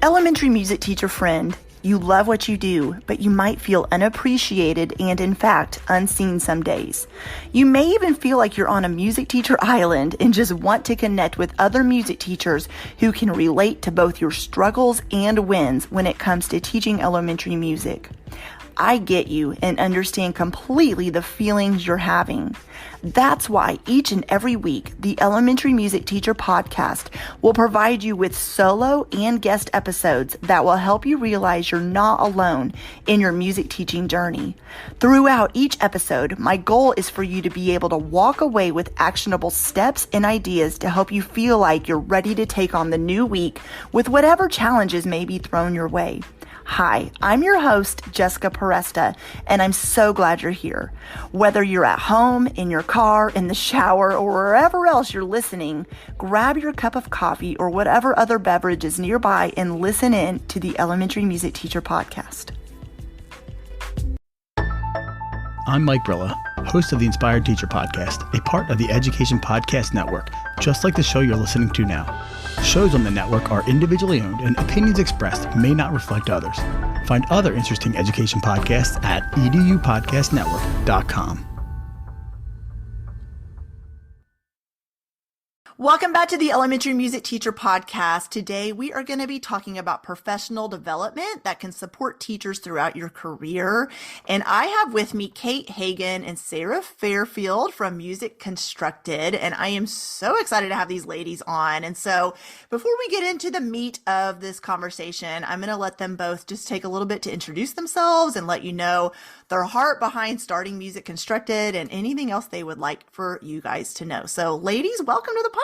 Elementary music teacher friend, you love what you do, but you might feel unappreciated and, in fact, unseen some days. You may even feel like you're on a music teacher island and just want to connect with other music teachers who can relate to both your struggles and wins when it comes to teaching elementary music. I get you and understand completely the feelings you're having. That's why each and every week, the Elementary Music Teacher Podcast will provide you with solo and guest episodes that will help you realize you're not alone in your music teaching journey. Throughout each episode, my goal is for you to be able to walk away with actionable steps and ideas to help you feel like you're ready to take on the new week with whatever challenges may be thrown your way. Hi, I'm your host, Jessica Peresta, and I'm so glad you're here. Whether you're at home, in your car, in the shower, or wherever else you're listening, grab your cup of coffee or whatever other beverage is nearby and listen in to the Elementary Music Teacher Podcast. I'm Mike Brilla, host of the Inspired Teacher Podcast, a part of the Education Podcast Network, just like the show you're listening to now. Shows on the network are individually owned and opinions expressed may not reflect others. Find other interesting education podcasts at edupodcastnetwork.com. Welcome back to the Elementary Music Teacher Podcast. Today, we are going to be talking about professional development that can support teachers throughout your career. And I have with me Kate Hagen and Sarah Fairfield from MusicConstructED. And I am so excited to have these ladies on. And so before we get into the meat of this conversation, I'm going to let them both just take a little bit to introduce themselves and let you know their heart behind starting MusicConstructED and anything else they would like for you guys to know. So ladies, welcome to the podcast.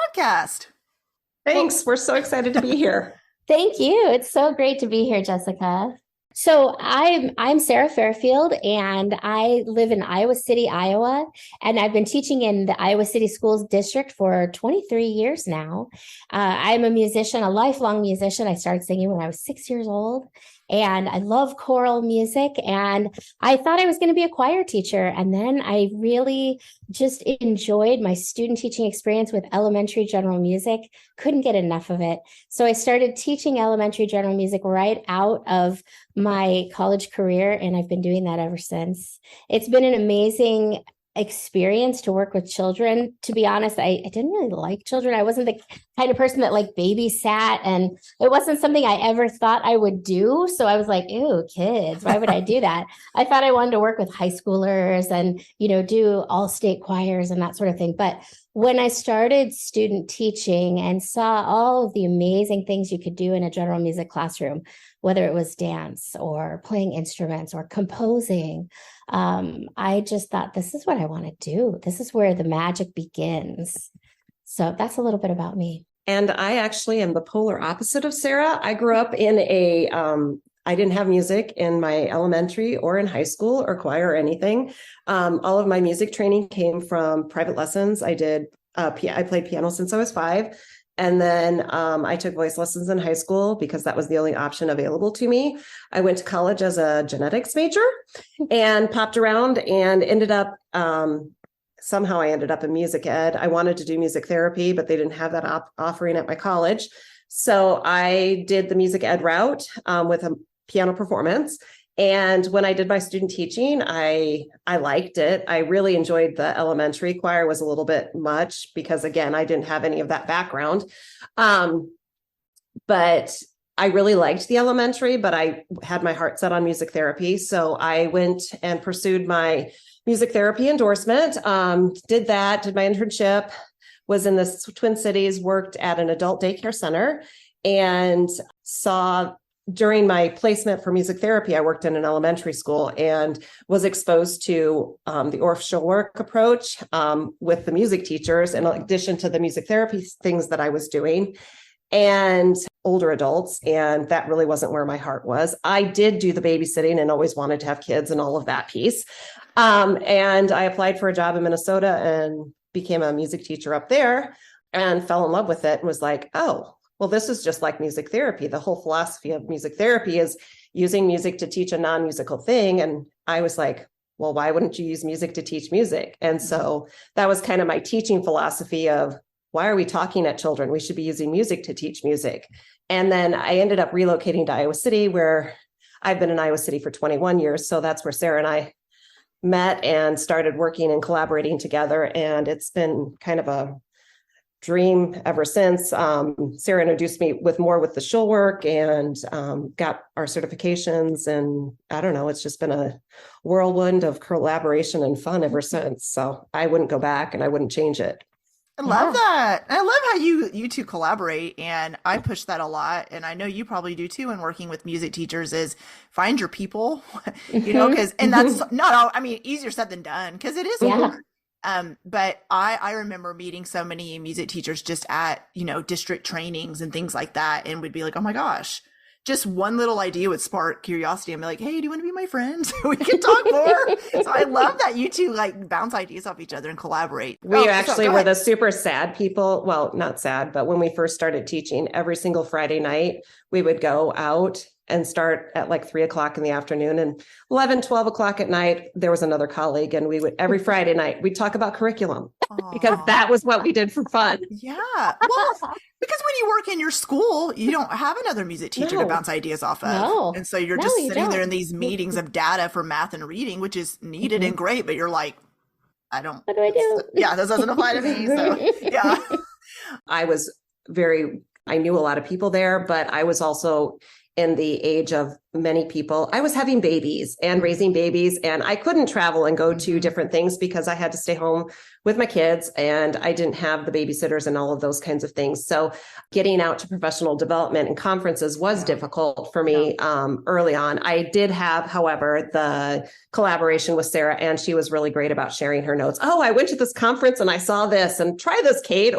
Thanks. We're so excited to be here. Thank you. It's so great to be here, Jessica. So I'm Sarah Fairfield, and I live in Iowa City, Iowa, and I've been teaching in the Iowa City Schools District for 23 years now. I'm a musician, a lifelong musician. I started singing when I was 6 years old, and I love choral music, and I thought I was going to be a choir teacher, and then I really just enjoyed my student teaching experience with elementary general music, couldn't get enough of it. So I started teaching elementary general music right out of my college career, and I've been doing that ever since. It's been an amazing experience to work with children. To be honest, I didn't really like children. I wasn't the kind of person that like babysat, and it wasn't something I ever thought I would do. So I was like, ew, kids, why would I do that? I thought I wanted to work with high schoolers and, do all state choirs and that sort of thing. But when I started student teaching and saw all of the amazing things you could do in a general music classroom, whether it was dance or playing instruments or composing, I just thought, this is what I want to do. This is where the magic begins. So that's a little bit about me. And I actually am the polar opposite of Sarah. I grew up in I didn't have music in my elementary or in high school or choir or anything. All of my music training came from private lessons. I played piano since I was 5. And then I took voice lessons in high school because that was the only option available to me. I went to college as a genetics major and popped around and ended up, somehow I ended up in music ed. I wanted to do music therapy, but they didn't have that offering at my college. So I did the music ed route with a piano performance. And when I did my student teaching, I liked it. I really enjoyed the elementary choir. Was a little bit much because, again, I didn't have any of that background. But I really liked the elementary, but I had my heart set on music therapy. So I went and pursued my music therapy endorsement, did my internship, was in the Twin Cities, worked at an adult daycare center, and saw during my placement for music therapy, I worked in an elementary school and was exposed to the orchestral work approach with the music teachers, in addition to the music therapy things that I was doing, and older adults. And that really wasn't where my heart was. I did do the babysitting and always wanted to have kids and all of that piece. And I applied for a job in Minnesota and became a music teacher up there and fell in love with it and was like, oh, well, this is just like music therapy. The whole philosophy of music therapy is using music to teach a non-musical thing. And I was like, well, why wouldn't you use music to teach music? And so that was kind of my teaching philosophy of, why are we talking at children? We should be using music to teach music. And then I ended up relocating to Iowa City, where I've been in Iowa City for 21 years. So that's where Sarah and I met and started working and collaborating together. And it's been kind of a dream ever since. Sarah introduced me with the show work and got our certifications. And I don't know, it's just been a whirlwind of collaboration and fun ever since. So I wouldn't go back and I wouldn't change it. I love that. I love how you two collaborate, and I push that a lot. And I know you probably do too in working with music teachers is find your people, because, and that's not all, I mean, easier said than done because it is hard. But I remember meeting so many music teachers just at, district trainings and things like that. And would be like, oh my gosh, just one little idea would spark curiosity and be like, hey, do you want to be my friend? So we can talk more. So I love that you two like bounce ideas off each other and collaborate. We actually were the super sad people. Well, not sad, but when we first started teaching, every single Friday night, we would go out and start at like 3:00 in the afternoon, and 11, 12 o'clock at night, there was another colleague. And we would, every Friday night, we'd talk about curriculum because that was what we did for fun. Yeah. Well, because when you work in your school, you don't have another music teacher to bounce ideas off of. No. And so you're just sitting there in these meetings of data for math and reading, which is needed and great, but you're like, what do I do? Yeah, this doesn't apply to me. So yeah. I knew a lot of people there, but I was also in the age of many people. I was having babies and raising babies, and I couldn't travel and go to different things because I had to stay home with my kids, and I didn't have the babysitters and all of those kinds of things. So getting out to professional development and conferences was difficult for me early on. I did have, however, the collaboration with Sarah, and she was really great about sharing her notes. Oh, I went to this conference and I saw this, and try this, Kate.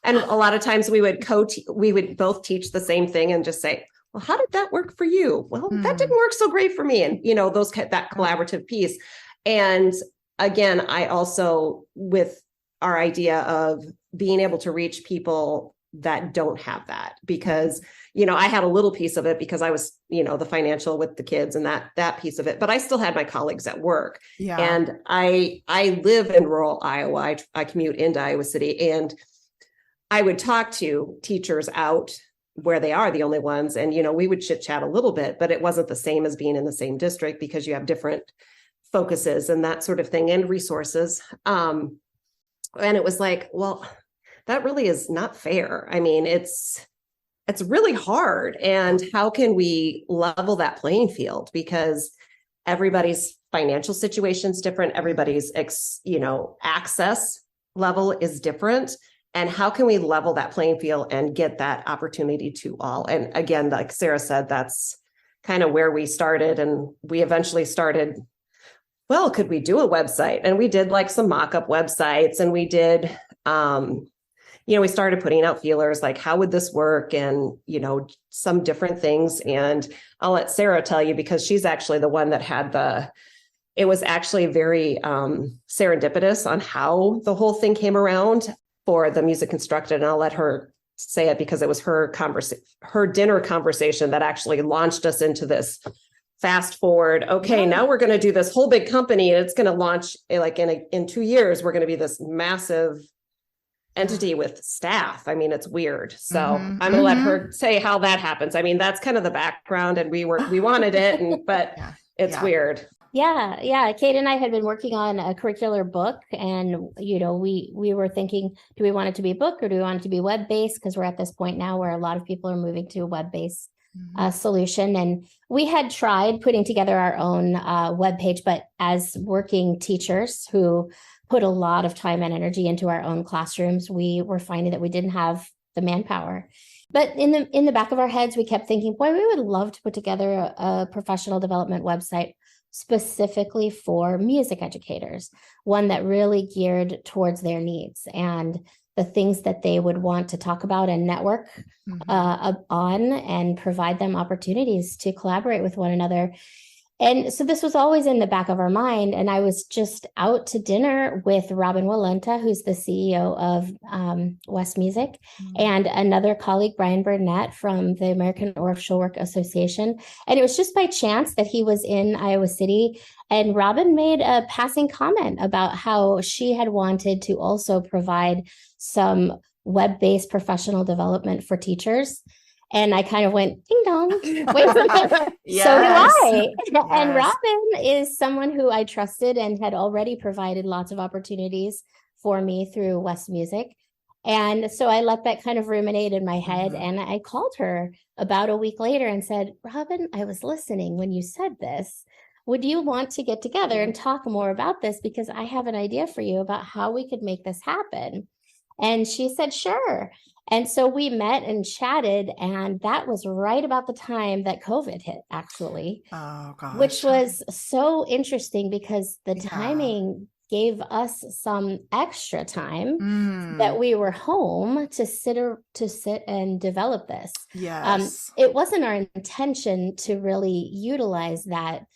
And a lot of times we would both teach the same thing and just say, well, how did that work for you? Well, that didn't work so great for me. And, that collaborative piece. And again, I also, with our idea of being able to reach people that don't have that, because, I had a little piece of it because I was, the financial with the kids and that piece of it, but I still had my colleagues at work. Yeah. And I live in rural Iowa. I commute into Iowa City, and I would talk to teachers out where they are the only ones. And, we would chit chat a little bit, but it wasn't the same as being in the same district because you have different focuses and that sort of thing and resources. And it was like, well, that really is not fair. I mean, it's really hard. And how can we level that playing field? Because everybody's financial situation is different. Everybody's, access level is different. And how can we level that playing field and get that opportunity to all? And again, like Sarah said, that's kind of where we started. And we eventually started, well, could we do a website? And we did like some mock-up websites, and we did, we started putting out feelers, like how would this work? And, some different things. And I'll let Sarah tell you, because she's actually the one that had it was actually very serendipitous on how the whole thing came around for the MusicConstructED, and I'll let her say it because it was her dinner conversation that actually launched us into this fast forward. Okay, now we're going to do this whole big company, and it's going to launch like in 2 years. We're going to be this massive entity with staff. I mean, it's weird. So I'm going to let her say how that happens. I mean, that's kind of the background, and we wanted it, but it's weird. Yeah. Kate and I had been working on a curricular book, and, we were thinking, do we want it to be a book or do we want it to be web-based? Because we're at this point now where a lot of people are moving to a web-based solution. And we had tried putting together our own webpage, but as working teachers who put a lot of time and energy into our own classrooms, we were finding that we didn't have the manpower. But in the back of our heads, we kept thinking, boy, we would love to put together a professional development website specifically for music educators, one that really geared towards their needs and the things that they would want to talk about and network on, and provide them opportunities to collaborate with one another. And so this was always in the back of our mind. And I was just out to dinner with Robin Walenta, who's the CEO of West Music, and another colleague, Brian Burnett, from the American Orchestral Work Association. And it was just by chance that he was in Iowa City. And Robin made a passing comment about how she had wanted to also provide some web-based professional development for teachers. And I kind of went, ding dong, wait a second. Yes. So do I. And Yes. Robin is someone who I trusted and had already provided lots of opportunities for me through West Music. And so I let that kind of ruminate in my head. And I called her about a week later and said, Robin, I was listening when you said this. Would you want to get together and talk more about this? Because I have an idea for you about how we could make this happen. And she said, sure. And so we met and chatted, and that was right about the time that COVID hit, actually. Oh, gosh. Which was so interesting because the timing gave us some extra time that we were home to sit and develop this. Yes. It wasn't our intention to really utilize that.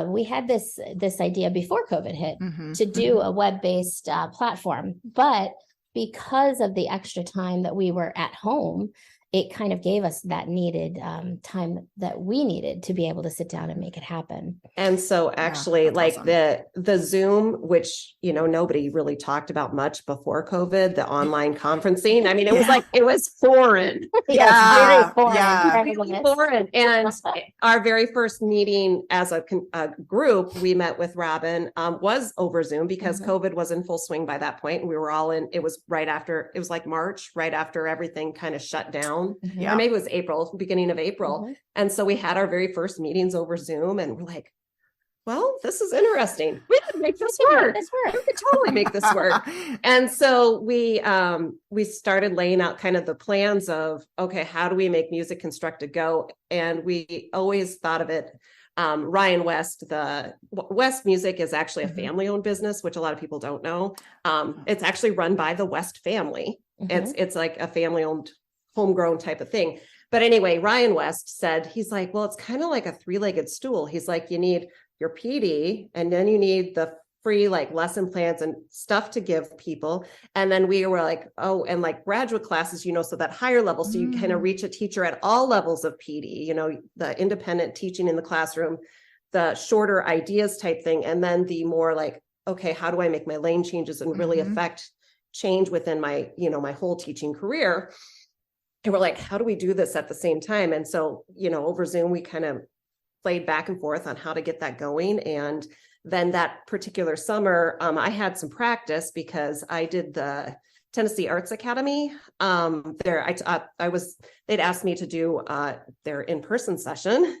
We had this idea before COVID hit to do a web-based platform, but because of the extra time that we were at home, it kind of gave us that needed time that we needed to be able to sit down and make it happen. And so actually like awesome. the Zoom, which, you know, nobody really talked about much before COVID, the online conferencing. I mean, it was foreign. Very foreign. Really foreign. And our very first meeting as a group we met with Robin was over Zoom because COVID was in full swing by that point. And we were all in, it was like March, right after everything kind of shut down. Or maybe it was April, beginning of April. And so we had our very first meetings over Zoom and we're like, well, this is interesting. We could make this work. We could totally make this work. And so we started laying out kind of the plans of, okay, how do we make MusicConstructED go? And we always thought of it, Ryan West, the West Music is actually a family-owned business, which a lot of people don't know. It's actually run by the West family. It's like a family-owned homegrown type of thing. But anyway, Ryan West said, he's like, well, it's kind of like a three-legged stool. He's like, you need your PD and then you need the free like lesson plans and stuff to give people. And then we were like, oh, and like graduate classes, you know, so that higher level, so you kind of reach a teacher at all levels of PD, you know, the independent teaching in the classroom, the shorter ideas type thing. And then the more like, okay, how do I make my lane changes and really affect change within my, you know, my whole teaching career? And we're like, how do we do this at the same time? And so, you know, over Zoom, we kind of played back and forth on how to get that going. And then that particular summer, I had some practice because I did the Tennessee Arts Academy. They'd asked me to do their in-person session.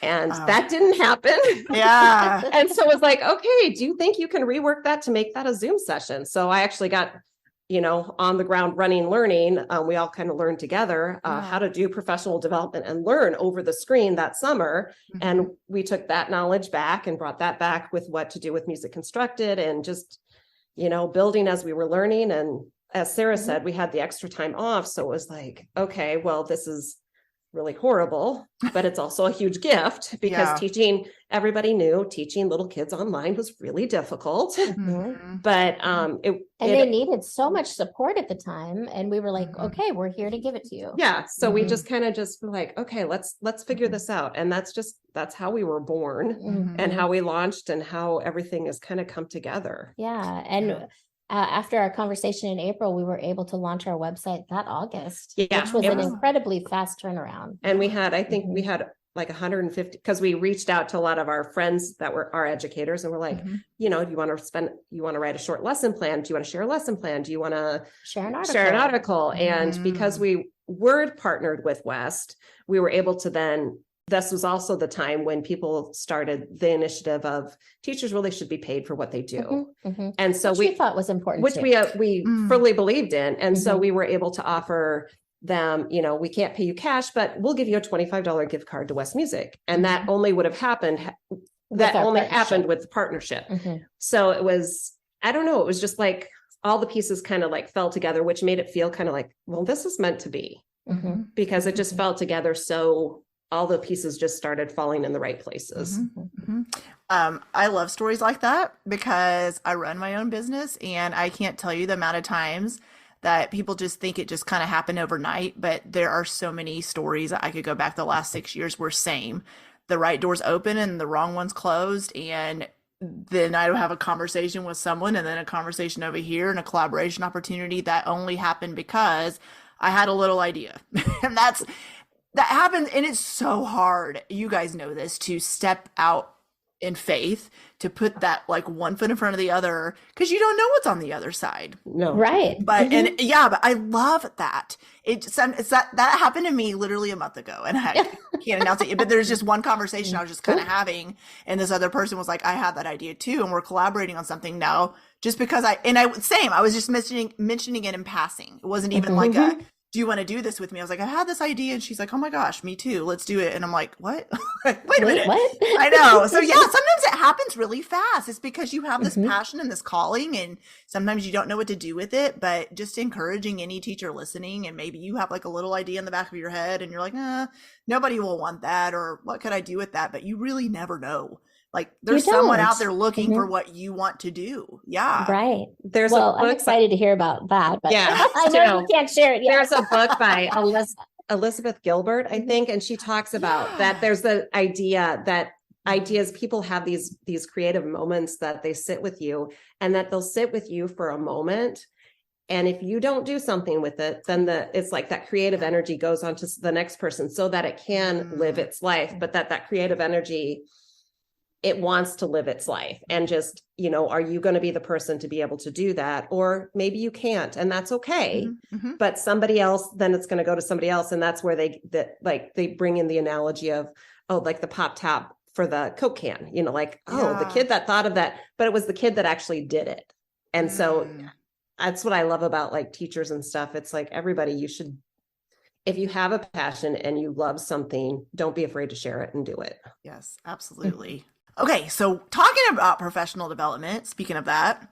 And that didn't happen. And so it was like, okay, do you think you can rework that to make that a Zoom session? So I actually got, you know, on the ground running, learning. We all kind of learned together how to do professional development and learn over the screen that summer. And we took that knowledge back and brought that back with what to do with MusicConstructED and just, you know, building as we were learning. And as Sarah said, we had the extra time off. So it was like, okay, well, this is really horrible, but it's also a huge gift because teaching, everybody knew teaching little kids online was really difficult. But they needed so much support at the time, and we were like, okay, we're here to give it to you. So we just kind of just were like, okay, let's figure this out. And that's how we were born and how we launched and how everything has kind of come together. And after our conversation in April, we were able to launch our website that August, which was an incredibly fast turnaround. And we had, I think we had like 150, because we reached out to a lot of our friends that were our educators and we're like, you know, do you want to write a short lesson plan? Do you want to share a lesson plan? Do you want to share an article? And because we were partnered with West, we were able to then, this was also the time when people started the initiative of teachers really should be paid for what they do. And so we thought was important, which we fully believed in. And so we were able to offer them, you know, we can't pay you cash, but we'll give you a $25 gift card to West Music. And that only would have happened. That only happened with the partnership. So it was, I don't know, it was just like all the pieces kind of like fell together, which made it feel kind of like, well, this is meant to be because it just fell together. So all the pieces just started falling in the right places. I love stories like that because I run my own business and I can't tell you the amount of times that people just think it just kind of happened overnight. But there are so many stories that I could go back the last 6 years where the right doors open and the wrong ones closed. And then I would have a conversation with someone and then a conversation over here and a collaboration opportunity that only happened because I had a little idea. And that happens, and it's so hard. You guys know this, to step out in faith, to put that like one foot in front of the other, because you don't know what's on the other side. No. Right. But and yeah, but I love that. It's that happened to me literally a month ago, and I can't announce it yet, but there's just one conversation I was just kind of having, and this other person was like, I had that idea too, and we're collaborating on something now, just because I was just mentioning it in passing. It wasn't even like a, do you want to do this with me? I was like, I had this idea, and she's like, oh my gosh, me too, let's do it. And I'm like, what? Wait a minute. What? I know. So yeah, sometimes it happens really fast. It's because you have this passion and this calling, and sometimes you don't know what to do with it. But just encouraging any teacher listening, and maybe you have like a little idea in the back of your head and you're like, nobody will want that, or what could I do with that? But you really never know. Like there's someone out there looking for what you want to do. Yeah. Right. There's I'm excited to hear about that. But Yeah, I know you can't share it yet. There's a book by Elizabeth Gilbert, I think, and she talks about that. There's the idea that people have these creative moments that they sit with you, and that they'll sit with you for a moment. And if you don't do something with it, then it's like that creative energy goes on to the next person so that it can live its life, but that creative energy, it wants to live its life. And just, are you going to be the person to be able to do that? Or maybe you can't, and that's okay. But somebody else, then it's going to go to somebody else. And that's where they bring in the analogy of, like the pop top for the Coke can, the kid that thought of that, but it was the kid that actually did it. And so that's what I love about like teachers and stuff. It's like everybody, if you have a passion and you love something, don't be afraid to share it and do it. Yes, absolutely. Okay, so talking about professional development, speaking of that,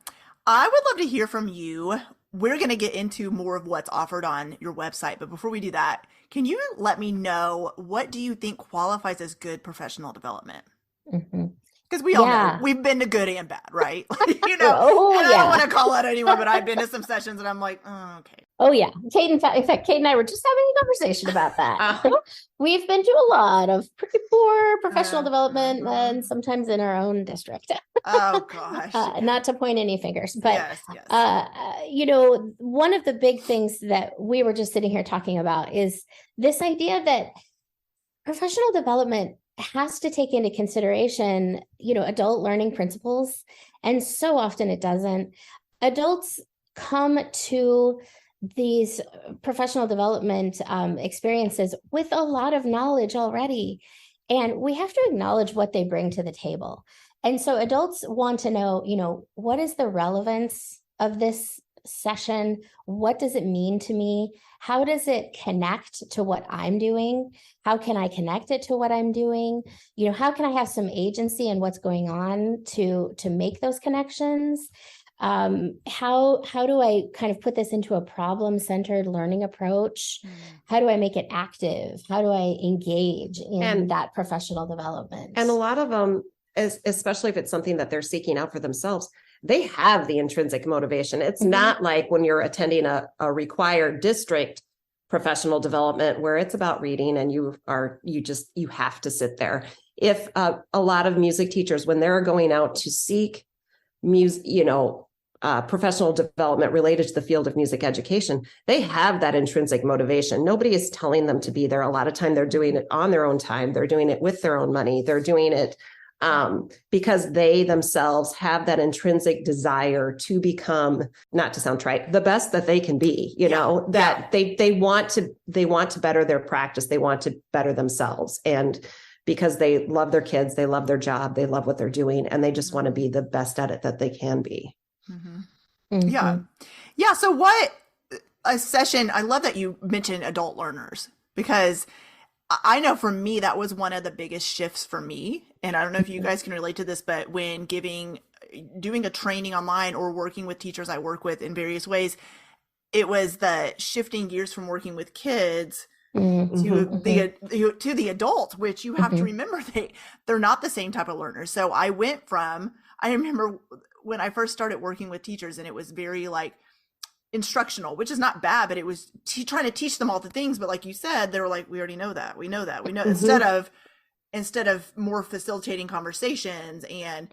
I would love to hear from you. We're going to get into more of what's offered on your website, but before we do that, can you let me know, what do you think qualifies as good professional development? Because we all know we've been to good and bad, right? I don't want to call out anyone, but I've been to some sessions and I'm like, oh, okay. Oh yeah. Kate, in fact, Kate and I were just having a conversation about that. We've been to a lot of pretty poor professional development, and sometimes in our own district. Oh gosh. Not to point any fingers, but yes. One of the big things that we were just sitting here talking about is this idea that professional development has to take into consideration, adult learning principles. And so often it doesn't. Adults come to these professional development experiences with a lot of knowledge already. And we have to acknowledge what they bring to the table. And so adults want to know, what is the relevance of this session? What does it mean to me? How does it connect to what I'm doing? How can I connect it to what I'm doing? How can I have some agency in what's going on to make those connections? How do I kind of put this into a problem-centered learning approach? How do I make it active? How do I engage in that professional development? And a lot of them, especially if it's something that they're seeking out for themselves, they have the intrinsic motivation. It's not like when you're attending a required district professional development where it's about reading and you have to sit there. If a lot of music teachers, when they're going out to seek music, professional development related to the field of music education, they have that intrinsic motivation. Nobody is telling them to be there. A lot of time they're doing it on their own time. They're doing it with their own money. They're doing it because they themselves have that intrinsic desire to become, not to sound trite, the best that they can be, that they want to better their practice. They want to better themselves. And because they love their kids, they love their job, they love what they're doing, and they just want to be the best at it that they can be. Yeah. So what a session, I love that you mentioned adult learners, because I know for me, that was one of the biggest shifts for me. And I don't know if you guys can relate to this, but when doing a training online or working with teachers I work with in various ways, it was the shifting gears from working with kids to the adults, which you have to remember they're not the same type of learners. So I remember when I first started working with teachers, and it was very like instructional, which is not bad, but it was trying to teach them all the things. But like you said, they were like, we already know that. We know that. We know, instead of more facilitating conversations and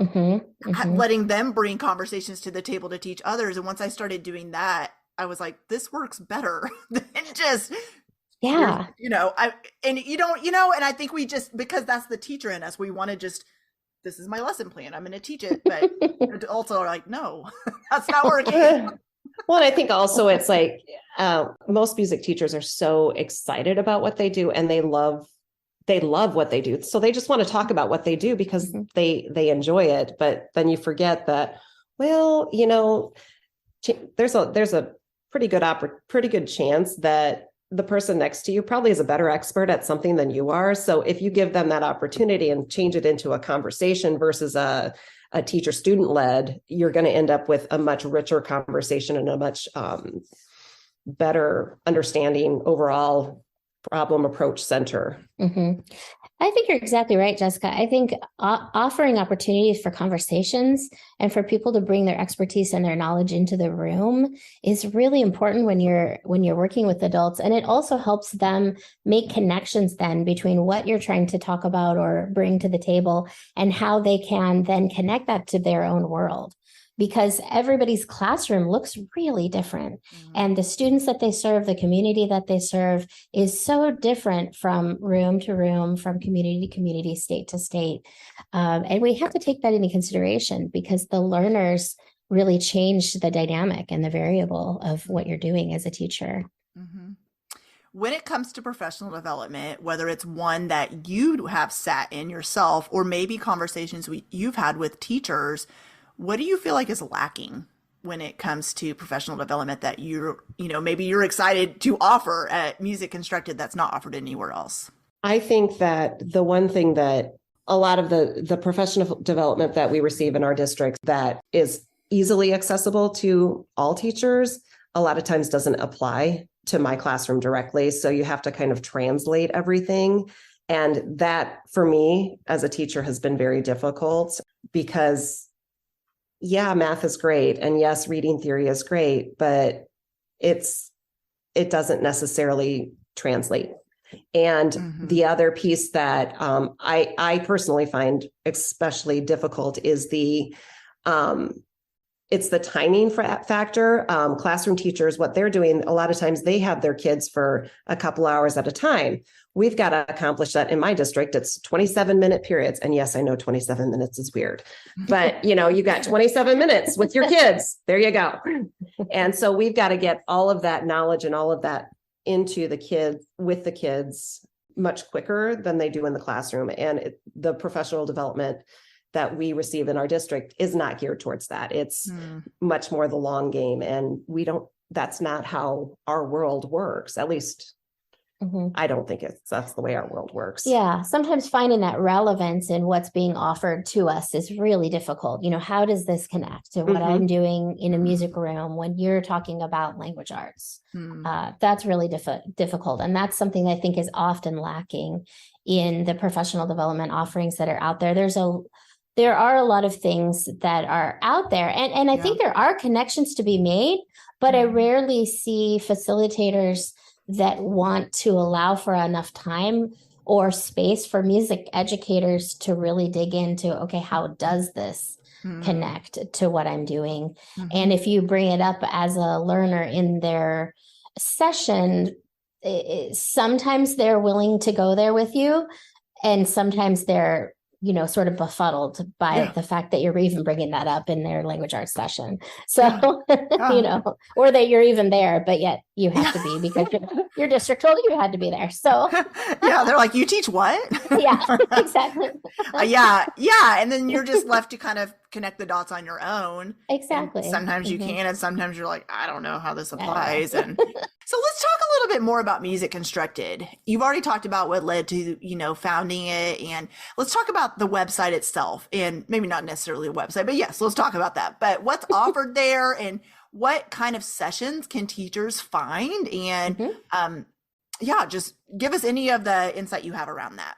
letting them bring conversations to the table to teach others. And once I started doing that, I was like, this works better than just Yeah. And I think we just, because that's the teacher in us, we want to just, this is my lesson plan, I'm going to teach it. But adults are like, no, that's not working. Well, and I think also it's like most music teachers are so excited about what they do, and they love what they do. So they just want to talk about what they do because they enjoy it. But then you forget that, well, there's a pretty good chance that the person next to you probably is a better expert at something than you are. So if you give them that opportunity and change it into a conversation versus a teacher student led, you're going to end up with a much richer conversation and a much better understanding overall problem approach center. Mm-hmm. I think you're exactly right, Jessica. I think offering opportunities for conversations and for people to bring their expertise and their knowledge into the room is really important when you're working with adults. And it also helps them make connections then between what you're trying to talk about or bring to the table and how they can then connect that to their own world. Because everybody's classroom looks really different. And the students that they serve, the community that they serve is so different from room to room, from community to community, state to state. And we have to take that into consideration because the learners really change the dynamic and the variable of what you're doing as a teacher. Mm-hmm. When it comes to professional development, whether it's one that you have sat in yourself or maybe conversations you've had with teachers, what do you feel like is lacking when it comes to professional development that maybe you're excited to offer at Music Constructed that's not offered anywhere else? I think that the one thing that a lot of the professional development that we receive in our district that is easily accessible to all teachers, a lot of times doesn't apply to my classroom directly. So you have to kind of translate everything. And that for me as a teacher has been very difficult because math is great. And yes, reading theory is great, but it doesn't necessarily translate. And the other piece that I personally find especially difficult is it's the timing factor. Classroom teachers, what they're doing, a lot of times they have their kids for a couple hours at a time. We've got to accomplish that in my district. It's 27-minute periods. And yes, I know 27 minutes is weird, but you got 27 minutes with your kids. There you go. And so we've got to get all of that knowledge and all of that into the kids with the kids much quicker than they do in the classroom. And the professional development that we receive in our district is not geared towards that. It's much more the long game. And that's not how our world works. At least I don't think that's the way our world works. Yeah. Sometimes finding that relevance in what's being offered to us is really difficult. How does this connect to what I'm doing in a music room when you're talking about language arts? That's really difficult. And that's something I think is often lacking in the professional development offerings that are out there. There are a lot of things that are out there. And I think there are connections to be made, but I rarely see facilitators that want to allow for enough time or space for music educators to really dig into, okay, how does this connect to what I'm doing? And if you bring it up as a learner in their session, sometimes they're willing to go there with you. And sometimes they're sort of befuddled by the fact that you're even bringing that up in their language arts session. So, or that you're even there, but yet you have to be because your district told you had to be there. So they're like, you teach what? Yeah, exactly. And then you're just left to kind of connect the dots on your own. Exactly. And sometimes you can, and sometimes you're like, I don't know how this applies. And so let's talk a little bit more about Music Constructed. You've already talked about what led to, founding it. And let's talk about the website itself, and maybe not necessarily a website, but yes, let's talk about that. But what's offered there and what kind of sessions can teachers find? And just give us any of the insight you have around that.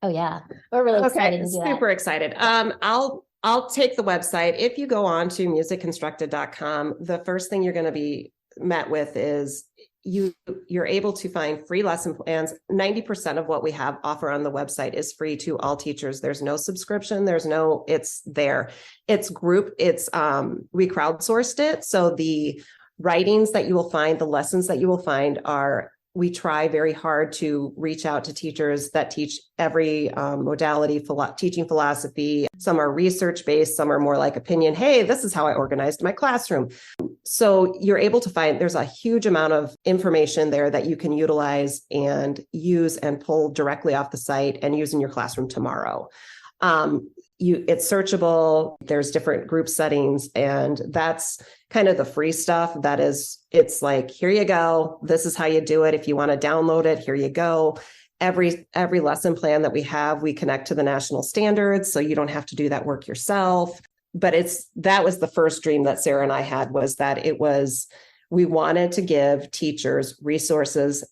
Oh yeah. We're really excited to do that. Super excited. I'll take the website. If you go on to MusicConstructED.com, the first thing you're going to be met with is you're able to find free lesson plans. 90% of what we have offer on the website is free to all teachers. There's no subscription. It's there. It's group. We crowdsourced it. So the writings that you will find, the lessons that you will find are we try very hard to reach out to teachers that teach every modality, teaching philosophy. Some are research-based, some are more like opinion. Hey, this is how I organized my classroom. So you're able to find there's a huge amount of information there that you can utilize and use and pull directly off the site and use in your classroom tomorrow. It's searchable. There's different group settings, and that's kind of the free stuff. It's like, here you go. This is how you do it. If you want to download it, here you go. Every lesson plan that we have, we connect to the national standards, so you don't have to do that work yourself. But that was the first dream that Sarah and I had, was that we wanted to give teachers resources,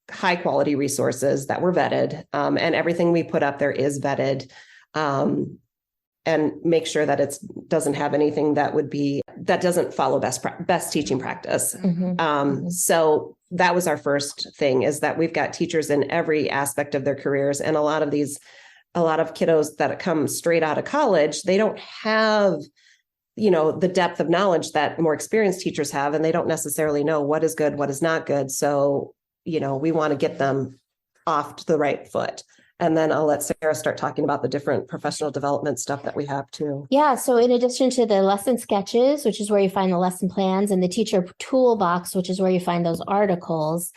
high quality resources that were vetted, and everything we put up there is vetted. And make sure that it doesn't have anything that doesn't follow best teaching practice. So that was our first thing, is that we've got teachers in every aspect of their careers. And a lot of kiddos that come straight out of college, they don't have, the depth of knowledge that more experienced teachers have, and they don't necessarily know what is good, what is not good. So, we want to get them off to the right foot. And then I'll let Sarah start talking about the different professional development stuff that we have too. Yeah. So in addition to the lesson sketches, which is where you find the lesson plans, and the teacher toolbox, which is where you find those articles,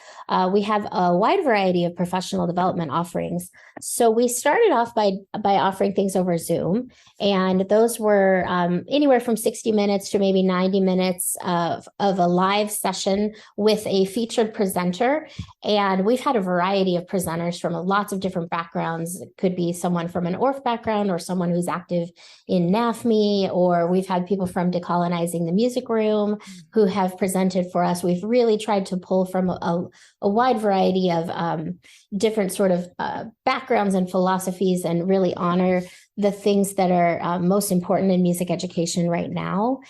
we have a wide variety of professional development offerings. So we started off by offering things over Zoom, and those were anywhere from 60 minutes to maybe 90 minutes of a live session with a featured presenter. And we've had a variety of presenters from lots of different backgrounds. It could be someone from an ORF background, or someone who's active in NAFME, or we've had people from Decolonizing the Music Room who have presented for us. We've really tried to pull from a wide variety of different sort of backgrounds and philosophies, and really honor the things that are most important in music education right now.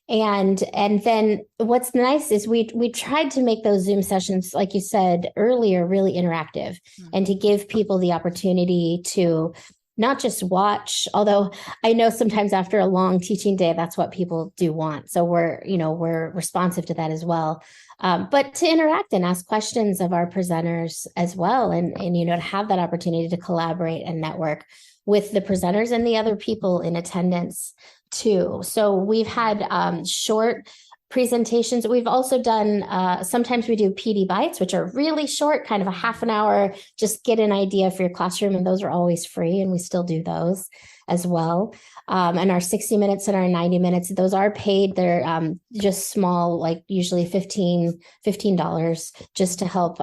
And then what's nice is we tried to make those Zoom sessions, like you said earlier, really interactive, and to give people the opportunity to not just watch, although I know sometimes after a long teaching day, that's what people do want. So we're responsive to that as well. But to interact and ask questions of our presenters as well, and to have that opportunity to collaborate and network with the presenters and the other people in attendance too. So we've had short presentations. We've also done, sometimes we do PD bites, which are really short, kind of a half an hour, just get an idea for your classroom. And those are always free, and we still do those as well. And our 60 minutes and our 90 minutes, those are paid. They're just small, like usually $15 just to help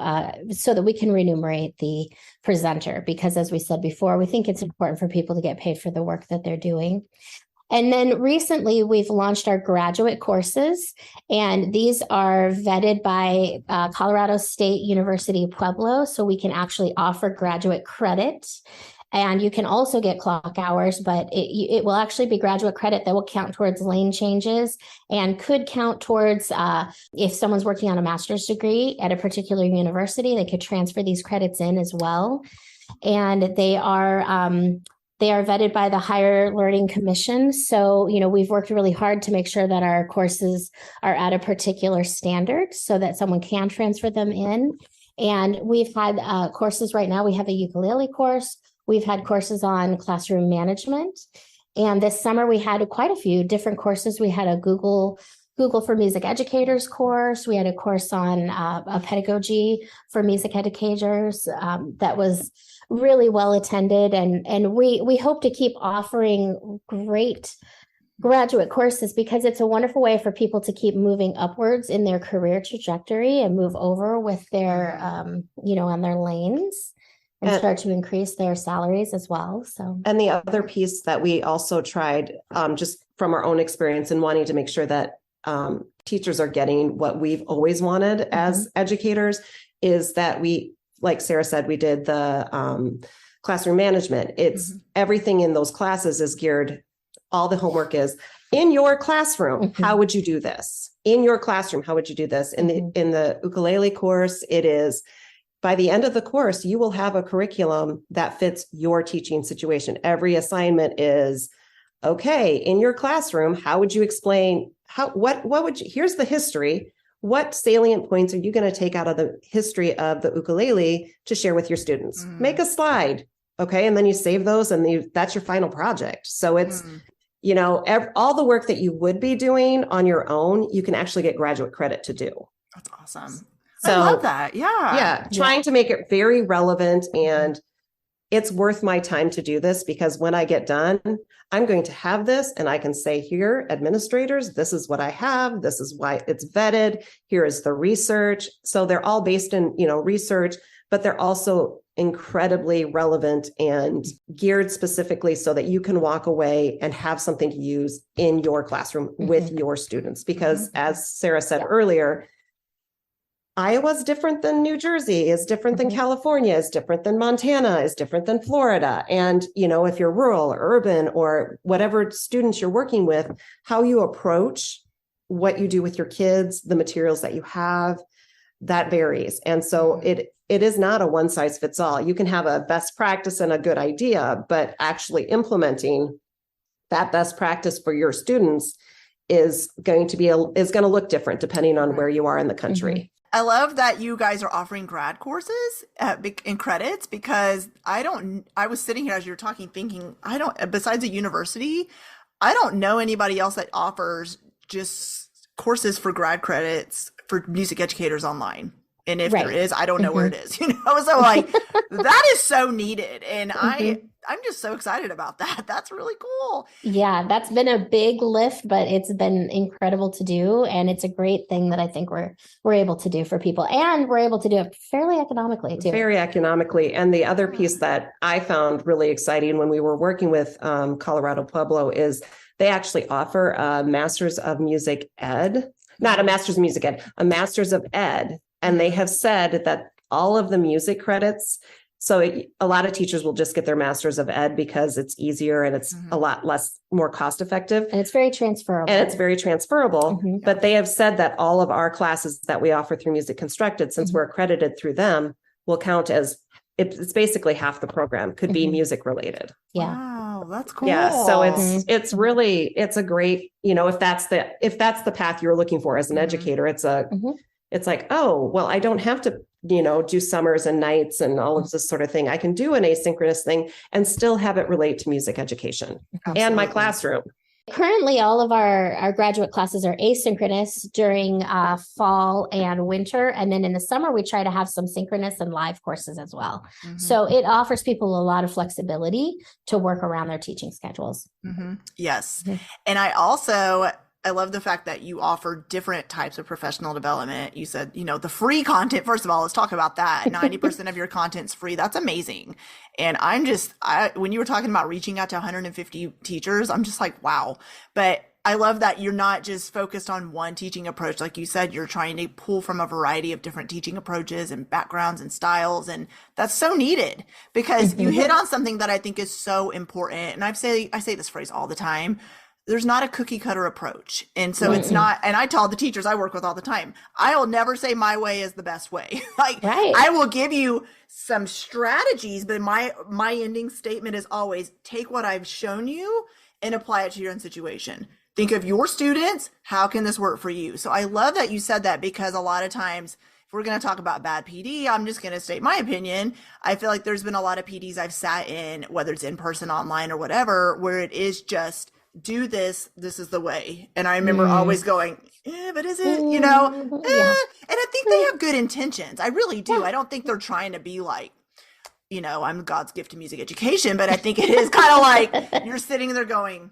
so that we can remunerate the presenter. Because as we said before, we think it's important for people to get paid for the work that they're doing. And then recently we've launched our graduate courses, and these are vetted by Colorado State University Pueblo. So we can actually offer graduate credit, and you can also get clock hours, but it will actually be graduate credit that will count towards lane changes, and could count towards if someone's working on a master's degree at a particular university, they could transfer these credits in as well. And they are vetted by the Higher Learning Commission. So, we've worked really hard to make sure that our courses are at a particular standard so that someone can transfer them in. And we've had courses right now. We have a ukulele course. We've had courses on classroom management. And this summer we had quite a few different courses. We had a Google for Music Educators course. We had a course on a pedagogy for music educators that was really well attended. And we hope to keep offering great graduate courses, because it's a wonderful way for people to keep moving upwards in their career trajectory and move over with their, on their lanes, and start to increase their salaries as well. So, and the other piece that we also tried, just from our own experience and wanting to make sure that teachers are getting what we've always wanted as educators, is that we, like Sarah said, we did the classroom management. It's everything in those classes is geared. All the homework is in your classroom. How would you do this? In your classroom, how would you do this? In the ukulele course, it is, by the end of the course, you will have a curriculum that fits your teaching situation. Every assignment is, okay, in your classroom, how would you explain what would you, here's the history. what salient points are you going to take out of the history of the ukulele to share with your students? Make a slide. Okay. And then you save those and that's your final project. So it's, all the work that you would be doing on your own, you can actually get graduate credit to do. That's awesome. So, I love that. Yeah. Yeah. Trying to make it very relevant, and it's worth my time to do this, because when I get done, I'm going to have this and I can say, here, administrators, this is what I have. This is why it's vetted. Here is the research. So they're all based in, research, but they're also incredibly relevant and geared specifically so that you can walk away and have something to use in your classroom with your students. Because as Sarah said earlier, Iowa's different than New Jersey, is different than California, is different than Montana, is different than Florida. And, if you're rural or urban or whatever students you're working with, how you approach what you do with your kids, the materials that you have, that varies. And so it is not a one size fits all. You can have a best practice and a good idea, but actually implementing that best practice for your students is going to look different depending on where you are in the country. I love that you guys are offering grad courses in credits, because I was sitting here as you were talking thinking, besides a university, I don't know anybody else that offers just courses for grad credits for music educators online. And if there is, I don't know where it is, So that is so needed. And I'm just so excited about that. That's really cool. Yeah, that's been a big lift, but it's been incredible to do. And it's a great thing that I think we're able to do for people. And we're able to do it fairly economically too. Very economically. And the other piece that I found really exciting when we were working with Colorado Pueblo is they actually offer a Master's of Music Ed, not a Master's of Music Ed, a Master's of Ed. And they have said that all of the music credits, so a lot of teachers will just get their Master's of Ed because it's easier and it's a lot more cost effective. And it's very transferable. But they have said that all of our classes that we offer through MusicConstructED, since we're accredited through them, will count as, it's basically half the program could be music related. Yeah. Wow, that's cool. Yeah. So it's really, it's a great, if that's the path you're looking for as an educator, it's like, oh, well, I don't have to, do summers and nights and all of this sort of thing. I can do an asynchronous thing and still have it relate to music education and my classroom. Currently, all of our graduate classes are asynchronous during fall and winter. And then in the summer, we try to have some synchronous and live courses as well. So it offers people a lot of flexibility to work around their teaching schedules. Yes. And I love the fact that you offer different types of professional development. You said, the free content, first of all, let's talk about that. 90% of your content's free. That's amazing. And when you were talking about reaching out to 150 teachers, I'm just like, wow. But I love that you're not just focused on one teaching approach. Like you said, you're trying to pull from a variety of different teaching approaches and backgrounds and styles. And that's so needed, because you hit on something that I think is so important. And I say this phrase all the time. There's not a cookie cutter approach. And so it's not, and I tell the teachers I work with all the time, I will never say my way is the best way. I will give you some strategies, but my ending statement is always take what I've shown you and apply it to your own situation. Think of your students. How can this work for you? So I love that you said that, because a lot of times, if we're going to talk about bad PD, I'm just going to state my opinion. I feel like there's been a lot of PDs I've sat in, whether it's in person, online, or whatever, where it is just, do this is the way. And I remember always going, but is it, And I think they have good intentions. I really do. I don't think they're trying to be like, I'm God's gift to music education, but I think it is kind of like you're sitting there going,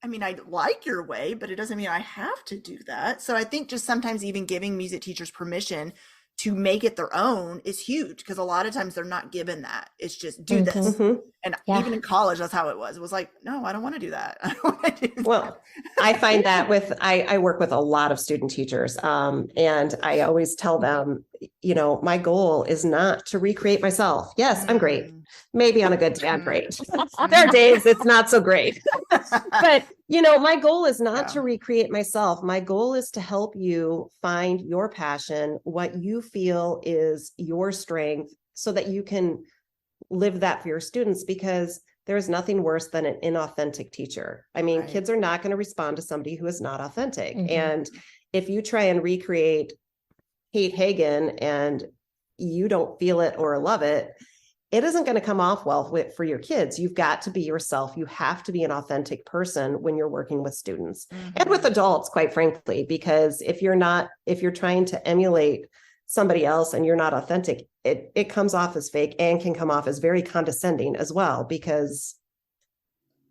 I like your way, but it doesn't mean I have to do that. So I think just sometimes even giving music teachers permission to make it their own is huge, because a lot of times they're not given that. It's just do this. And even in college, that's how it was. It was like, no, I don't want to do that. I don't want to do that. Well, I find that I work with a lot of student teachers. And I always tell them, my goal is not to recreate myself. Yes, I'm great. Maybe on a good day, I'm great. There are days it's not so great. But, my goal is not to recreate myself. My goal is to help you find your passion, what you feel is your strength, so that you can live that for your students, because there's nothing worse than an inauthentic teacher. Kids are not going to respond to somebody who is not authentic. And if you try and recreate Kate Hagen and you don't feel it or love it, it isn't going to come off well for your kids. You've got to be yourself. You have to be an authentic person when you're working with students and with adults, quite frankly, because if you're trying to emulate somebody else and you're not authentic, it comes off as fake and can come off as very condescending as well, because,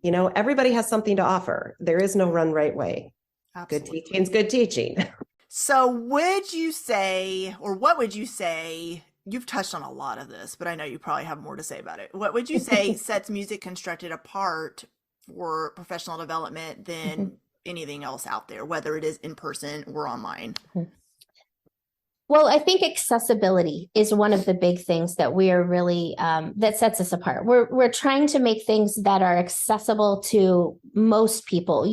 everybody has something to offer. There is no run right way. Absolutely. Good teaching is good teaching. So would you say, or what would you say, you've touched on a lot of this, but I know you probably have more to say about it. What would you say sets Music Constructed apart for professional development than anything else out there, whether it is in person or online? Well, I think accessibility is one of the big things that we are really that sets us apart. We're trying to make things that are accessible to most people.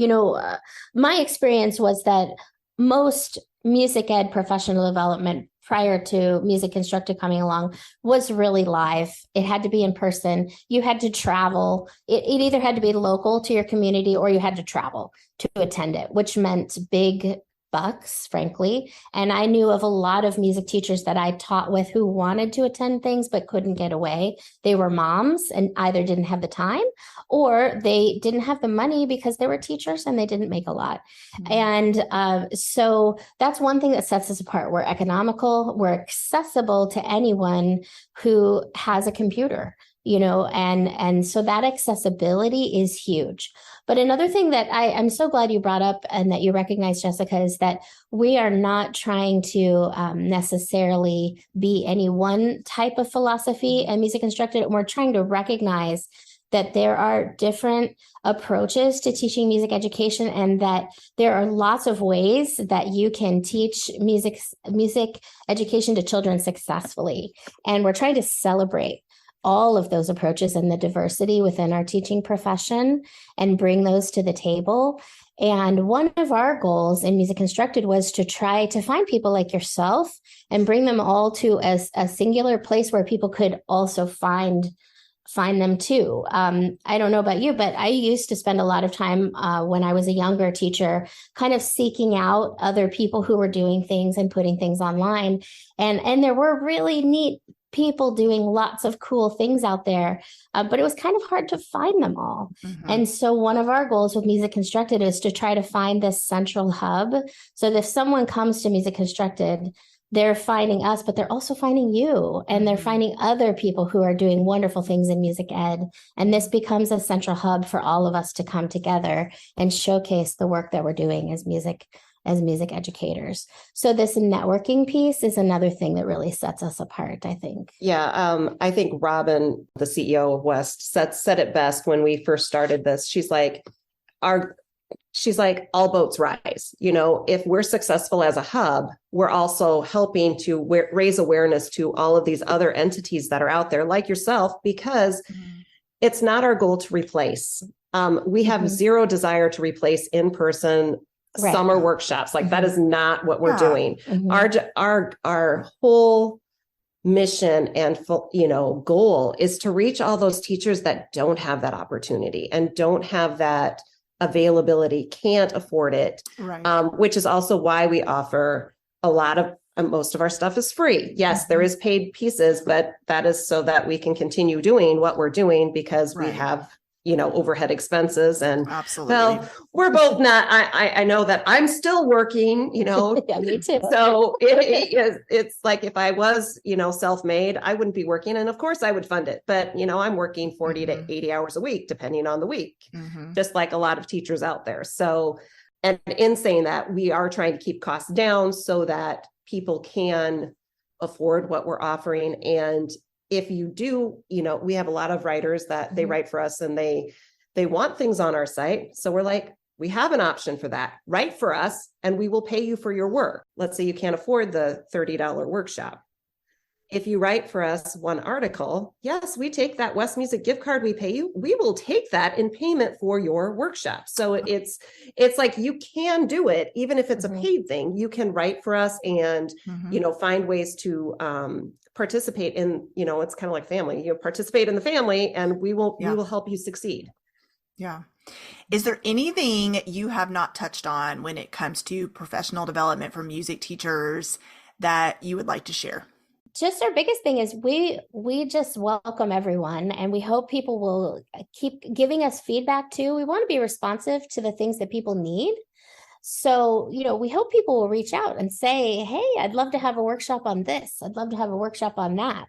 My experience was that most music ed professional development prior to Music Constructed coming along was really live. It had to be in person. You had to travel. It either had to be local to your community or you had to travel to attend it, which meant big bucks, frankly. And I knew of a lot of music teachers that I taught with who wanted to attend things but couldn't get away. They were moms and either didn't have the time or they didn't have the money because they were teachers and they didn't make a lot. And so that's one thing that sets us apart. We're economical, we're accessible to anyone who has a computer, and so that accessibility is huge. But another thing that I'm so glad you brought up and that you recognize, Jessica, is that we are not trying to necessarily be any one type of philosophy and Music Constructed. And we're trying to recognize that there are different approaches to teaching music education and that there are lots of ways that you can teach music education to children successfully. And we're trying to celebrate all of those approaches and the diversity within our teaching profession and bring those to the table. And one of our goals in Music Constructed was to try to find people like yourself and bring them all to a singular place where people could also find them too. I don't know about you, but I used to spend a lot of time when I was a younger teacher kind of seeking out other people who were doing things and putting things online. And there were really neat people doing lots of cool things out there, but it was kind of hard to find them all. And so one of our goals with Music Constructed is to try to find this central hub so that if someone comes to Music Constructed, they're finding us, but they're also finding you and they're finding other people who are doing wonderful things in music ed. And this becomes a central hub for all of us to come together and showcase the work that we're doing as music educators. So this networking piece is another thing that really sets us apart, I think. Yeah. I think Robin, the CEO of West, said it best when we first started this. She's like, all boats rise. If we're successful as a hub, we're also helping to raise awareness to all of these other entities that are out there like yourself, because it's not our goal to replace. We have zero desire to replace in-person summer workshops. That is not what we're doing. Our whole mission and goal is to reach all those teachers that don't have that opportunity and don't have that availability, can't afford it, which is also why we offer a lot of most of our stuff is free. Yes, there is paid pieces, but that is so that we can continue doing what we're doing because we have overhead expenses. And well, we're both not, I know that I'm still working, Yeah, me too. So it's like, if I was, self-made, I wouldn't be working. And of course I would fund it, but I'm working 40 to 80 hours a week, depending on the week, just like a lot of teachers out there. So, and in saying that, we are trying to keep costs down so that people can afford what we're offering. And if you do, we have a lot of writers that they write for us and they want things on our site. So we're like, we have an option for that. Write for us and we will pay you for your work. Let's say you can't afford the $30 workshop. If you write for us one article, yes, we take that West Music gift card we pay you. We will take that in payment for your workshop. So it's like you can do it, even if it's a paid thing. You can write for us and find ways to participate in. It's kind of like family. You participate in the family, and we will help you succeed. Yeah. Is there anything you have not touched on when it comes to professional development for music teachers that you would like to share? Just our biggest thing is we just welcome everyone, and we hope people will keep giving us feedback too. We want to be responsive to the things that people need. So, we hope people will reach out and say, hey, I'd love to have a workshop on this. I'd love to have a workshop on that.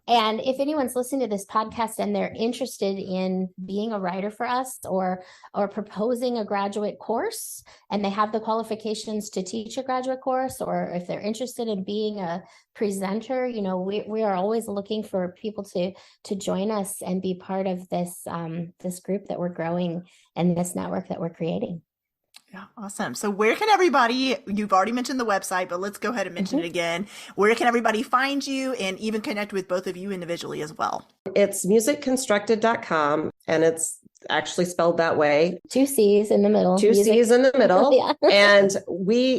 And if anyone's listening to this podcast and they're interested in being a writer for us or proposing a graduate course, and they have the qualifications to teach a graduate course, or if they're interested in being a presenter, we are always looking for people to join us and be part of this group that we're growing and this network that we're creating. Yeah, awesome. So where can everybody, you've already mentioned the website, but let's go ahead and mention it again. Where can everybody find you and even connect with both of you individually as well? It's MusicConstructED.com, and it's actually spelled that way. 2 C's in the middle. C's in the middle. Yeah. And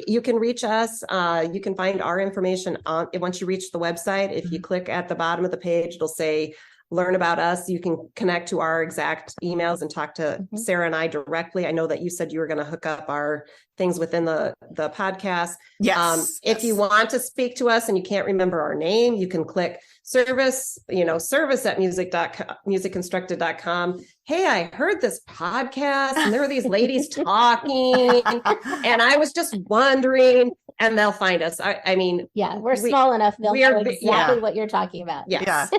you can reach us. You can find our information once you reach the website. If you click at the bottom of the page, it'll say learn about us. You can connect to our exact emails and talk to Sarah and I directly. I know that you said you were going to hook up our things within the podcast. Yes. If you want to speak to us and you can't remember our name, you can click service at MusicConstructED.com. Hey, I heard this podcast and there were these ladies talking and I was just wondering, and they'll find us. I mean, we're small enough. They'll know exactly what you're talking about. Yes.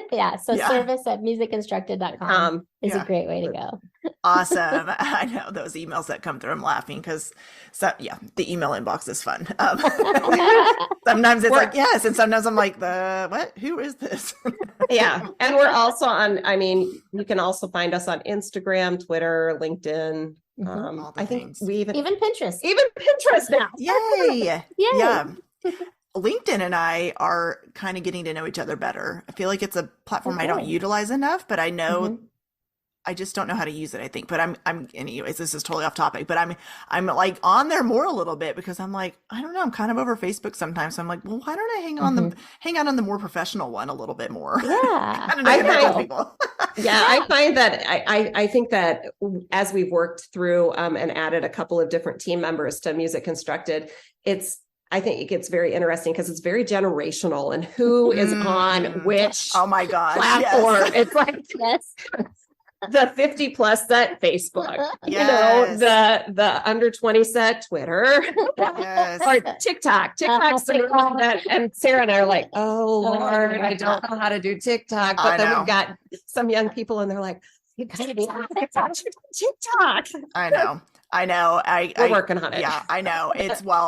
So service at MusicConstructED.com is a great way to go. Awesome. I know those emails that come through. I'm laughing because the email inbox is fun. Sometimes it's like, yes. And sometimes I'm like, what? Who is this? Yeah. And we're also you can also find us on Instagram, Twitter, LinkedIn. I think we even Pinterest. Even Pinterest now. Yay. Yeah. LinkedIn and I are kind of getting to know each other better. I feel like it's a platform I don't utilize enough, but I know I just don't know how to use it, I think. But I'm anyways, this is totally off topic, but I'm like on there more a little bit because I'm like, I don't know, I'm kind of over Facebook sometimes. So I'm like, well, why don't I hang out on the more professional one a little bit more? Yeah. I don't know people. I find that I think that as we've worked through and added a couple of different team members to Music Constructed, I think it gets very interesting because it's very generational and who is on which oh my gosh, platform. Yes. It's like the 50 plus set Facebook, yes. the under 20 set Twitter, yes. or TikTok. And Sarah and I are like, oh Lord, I don't know how to do TikTok. But then we've got some young people and they're like, you gotta be on TikTok. I know. We're working on it. Yeah, I know.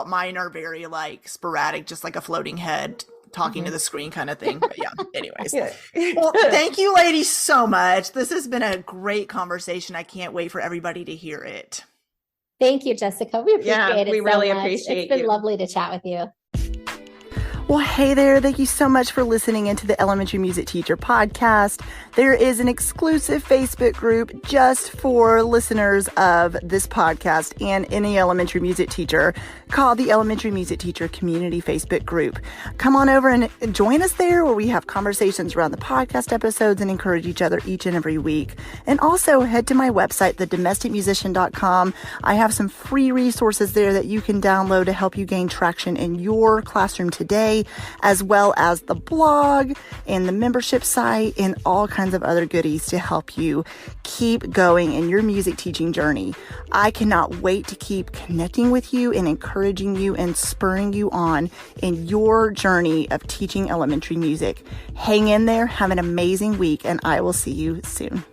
Mine are very like sporadic, just like a floating head talking to the screen kind of thing. But yeah, anyways. Well, thank you ladies so much. This has been a great conversation. I can't wait for everybody to hear it. Thank you, Jessica. We appreciate it. We really so much. appreciate It's been lovely to chat with you. Well, hey there. Thank you so much for listening into the Elementary Music Teacher Podcast. There is an exclusive Facebook group just for listeners of this podcast and any elementary music teacher called the Elementary Music Teacher Community Facebook Group. Come on over and join us there where we have conversations around the podcast episodes and encourage each other each and every week. And also head to my website, thedomesticmusician.com. I have some free resources there that you can download to help you gain traction in your classroom today, as well as the blog and the membership site and all kinds of other goodies to help you keep going in your music teaching journey. I cannot wait to keep connecting with you and encouraging you and spurring you on in your journey of teaching elementary music. Hang in there, have an amazing week, and I will see you soon.